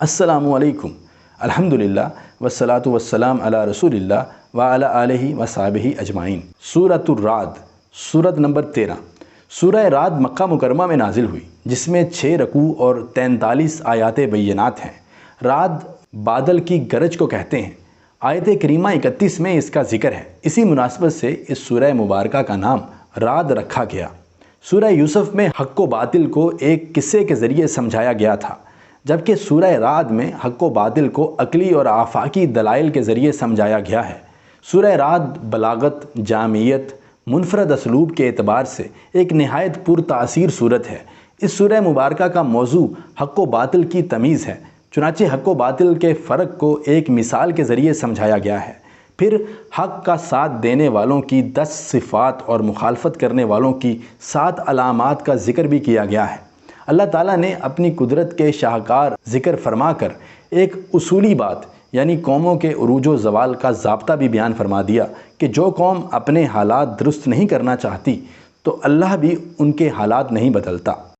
السلام علیکم، الحمدللہ والصلاۃ والسلام علی رسول اللہ وعلی آلہ وصحبہ اجمعین۔ سورۃ الرعد، سورت نمبر 13۔ سورہ رعد مکہ مکرمہ میں نازل ہوئی، جس میں 6 رکوع اور 43 آیات بینات ہیں۔ رعد بادل کی گرج کو کہتے ہیں۔ آیت کریمہ 31 میں اس کا ذکر ہے۔ اسی مناسبت سے اس سورہ مبارکہ کا نام رعد رکھا گیا۔ سورہ یوسف میں حق و باطل کو ایک قصے کے ذریعے سمجھایا گیا تھا، جبکہ سورہ رعد میں حق و باطل کو عقلی اور آفاقی دلائل کے ذریعے سمجھایا گیا ہے۔ سورہ رعد بلاغت، جامعیت، منفرد اسلوب کے اعتبار سے ایک نہایت پر تاثیر صورت ہے۔ اس سورہ مبارکہ کا موضوع حق و باطل کی تمیز ہے، چنانچہ حق و باطل کے فرق کو ایک مثال کے ذریعے سمجھایا گیا ہے۔ پھر حق کا ساتھ دینے والوں کی 10 صفات اور مخالفت کرنے والوں کی 7 علامات کا ذکر بھی کیا گیا ہے۔ اللہ تعالیٰ نے اپنی قدرت کے شاہکار ذکر فرما کر ایک اصولی بات یعنی قوموں کے عروج و زوال کا ضابطہ بھی بیان فرما دیا کہ جو قوم اپنے حالات درست نہیں کرنا چاہتی تو اللہ بھی ان کے حالات نہیں بدلتا۔